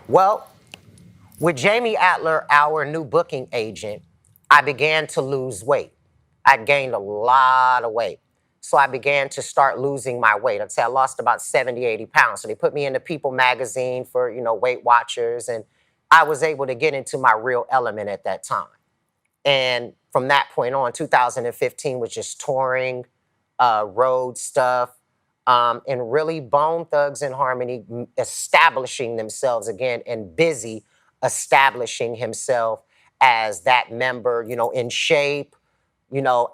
Well, with Jamie Adler, our new booking agent, I began to lose weight. I gained a lot of weight. So I began to start losing my weight. I'd say I lost about 70, 80 pounds. So they put me in the People magazine for, Weight Watchers. And I was able to get into my real element at that time. And from that point on, 2015 was just touring, road stuff, and really Bone Thugs and Harmony establishing themselves again, and Bizzy establishing himself as that member, in shape,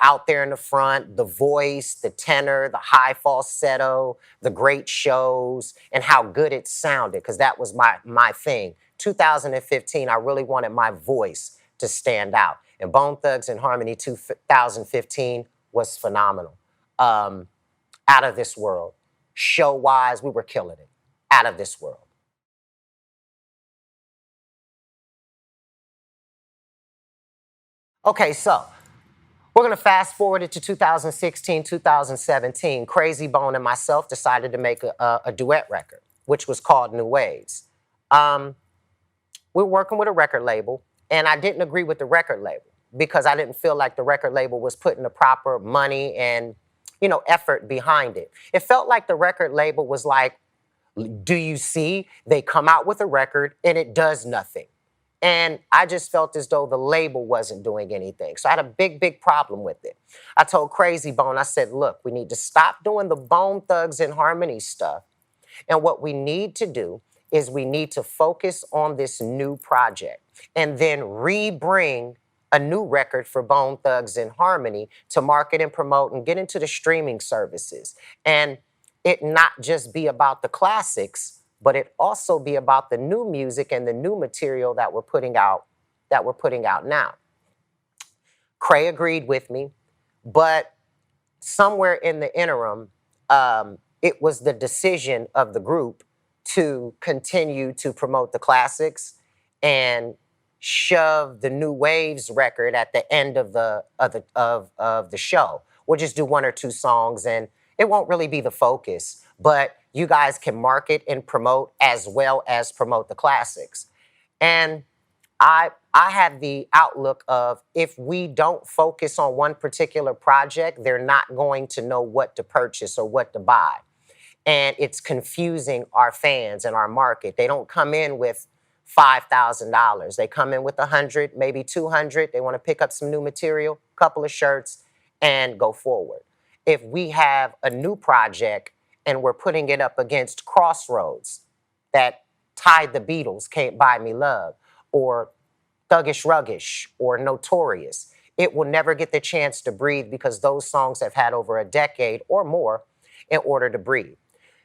out there in the front, the voice, the tenor, the high falsetto, the great shows, and how good it sounded, because that was my thing. 2015, I really wanted my voice to stand out. And Bone Thugs and Harmony 2015 was phenomenal. Out of this world. Show-wise, we were killing it. Out of this world. Okay, so we're going to fast forward it to 2016, 2017. Crazy Bone and myself decided to make a duet record, which was called New Waves. We were working with a record label, and I didn't agree with the record label because I didn't feel like the record label was putting the proper money and, effort behind it. It felt like the record label was like, do you see? They come out with a record and it does nothing. And I just felt as though the label wasn't doing anything. So I had a big, big problem with it. I told Crazy Bone, I said, look, we need to stop doing the Bone Thugs and Harmony stuff. And what we need to do is we need to focus on this new project and then re-bring a new record for Bone Thugs and Harmony to market and promote and get into the streaming services. And it not just be about the classics, but it also be about the new music and the new material that we're putting out now. Cray agreed with me, but somewhere in the interim, it was the decision of the group to continue to promote the classics and shove the New Waves record at the end of the show. We'll just do one or two songs, and it won't really be the focus, but you guys can market and promote as well as promote the classics. And I have the outlook of if we don't focus on one particular project, they're not going to know what to purchase or what to buy. And it's confusing our fans and our market. They don't come in with $5,000. They come in with 100, maybe 200. They want to pick up some new material, couple of shirts, and go forward. If we have a new project and we're putting it up against Crossroads that tied the Beatles, Can't Buy Me Love, or Thuggish Ruggish, or Notorious, it will never get the chance to breathe because those songs have had over a decade or more in order to breathe.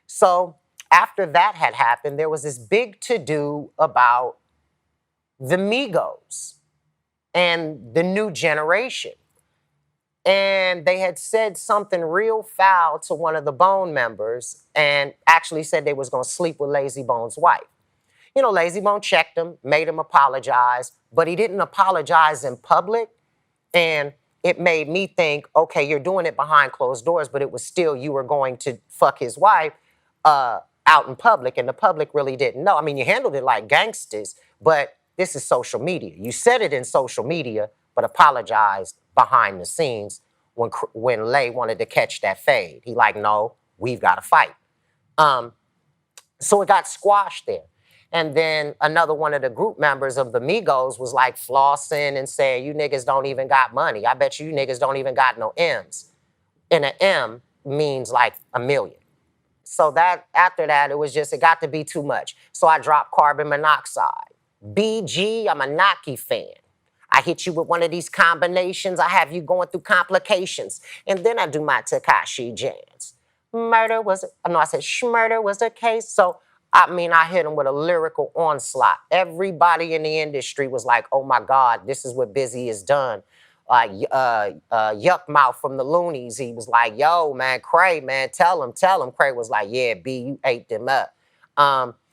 So after that had happened, there was this big to-do about the Migos and the new generation. And they had said something real foul to one of the Bone members and actually said they was going to sleep with Lazy Bone's wife. Lazy Bone checked him, made him apologize, but he didn't apologize in public. And it made me think, okay, you're doing it behind closed doors, but it was still you were going to fuck his wife out in public, and the public really didn't know. I mean, you handled it like gangsters, but this is social media. You said it in social media, but apologized behind the scenes when Lay wanted to catch that fade. He like, no, we've got to fight. So it got squashed there. And then another one of the group members of the Migos was like flossing and saying, you niggas don't even got money. I bet you niggas don't even got no M's. And an M means like a million. So that after that, it got to be too much. So I dropped Carbon Monoxide. BG, I'm a Naki fan. I hit you with one of these combinations. I have you going through complications. And then I do my Tekashi jams. Murder was the case. So, I hit him with a lyrical onslaught. Everybody in the industry was like, oh my God, this is what Bizzy has done. Yuck Mouth from the Loonies, he was like, yo, man, Cray, man, tell him. Cray was like, yeah, B, you ate them up.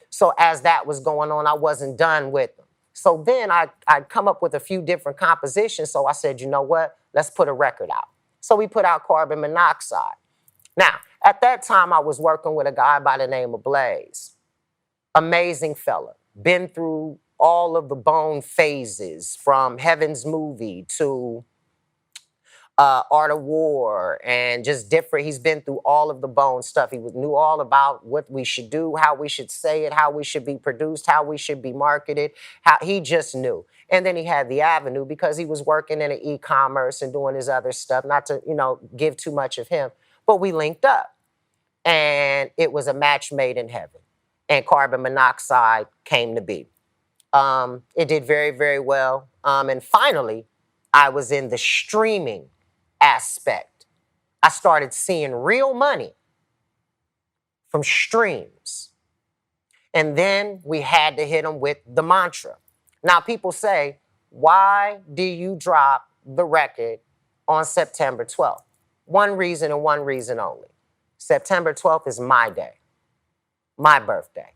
So as that was going on, I wasn't done with them. So then I'd come up with a few different compositions. So I said, you know what? Let's put a record out. So we put out Carbon Monoxide. Now, at that time, I was working with a guy by the name of Blaze. Amazing fella. been through all of the Bone phases, from Heaven's Movie to Art of War, and just different. He's been through all of the Bone stuff. He knew all about what we should do, how we should say it, how we should be produced, how we should be marketed. How he just knew. And then he had the avenue because he was working in an e-commerce and doing his other stuff. Not to, give too much of him, but we linked up, and it was a match made in heaven. And Carbon Monoxide came to be. It did very, very well. And finally, I was in the streaming aspect. I started seeing real money from streams. And then we had to hit them with the mantra. Now, people say, why do you drop the record on September 12th? One reason and one reason only. September 12th is my day, my birthday.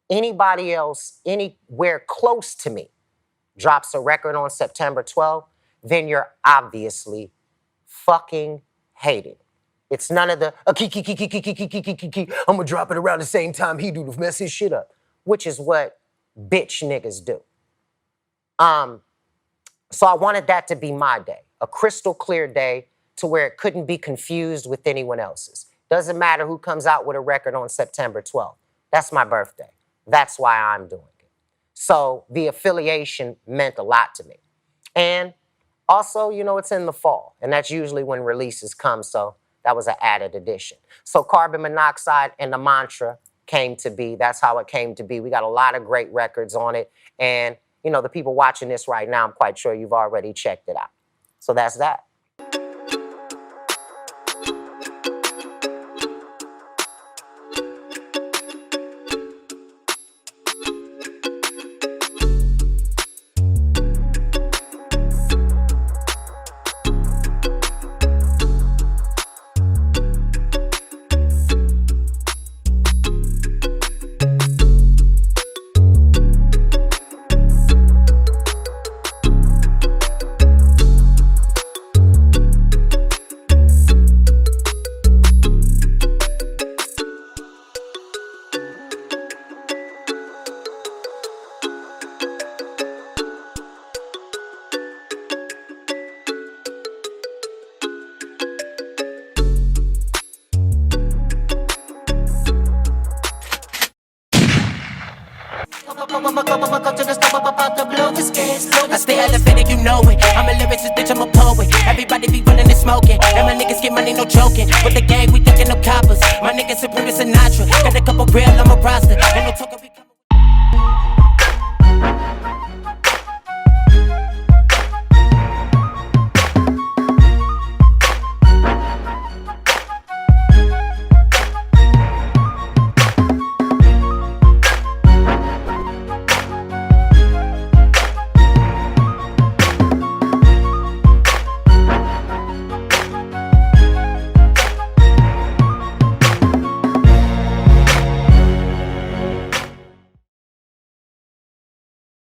Anybody else anywhere close to me drops a record on September 12th, then you're obviously fucking hating. It's none of the, I'm gonna drop it around the same time he do to mess his shit up, which is what bitch niggas do. So I wanted that to be my day, a crystal clear day to where it couldn't be confused with anyone else's. Doesn't matter who comes out with a record on September 12th. That's my birthday. That's why I'm doing it. So the affiliation meant a lot to me. And also, it's in the fall, and that's usually when releases come, so that was an added addition. So Carbon Monoxide and the mantra came to be. That's how it came to be. We got a lot of great records on it, and, the people watching this right now, I'm quite sure you've already checked it out. So that's that. I stay elevated, you know it. I'm a lyricist, bitch, I'm a poet. Everybody be running and smoking. And my niggas get money, no joking. With the gang, we ducking no coppers. My niggas supreme as Sinatra. Got a couple real on my roster. And no talking.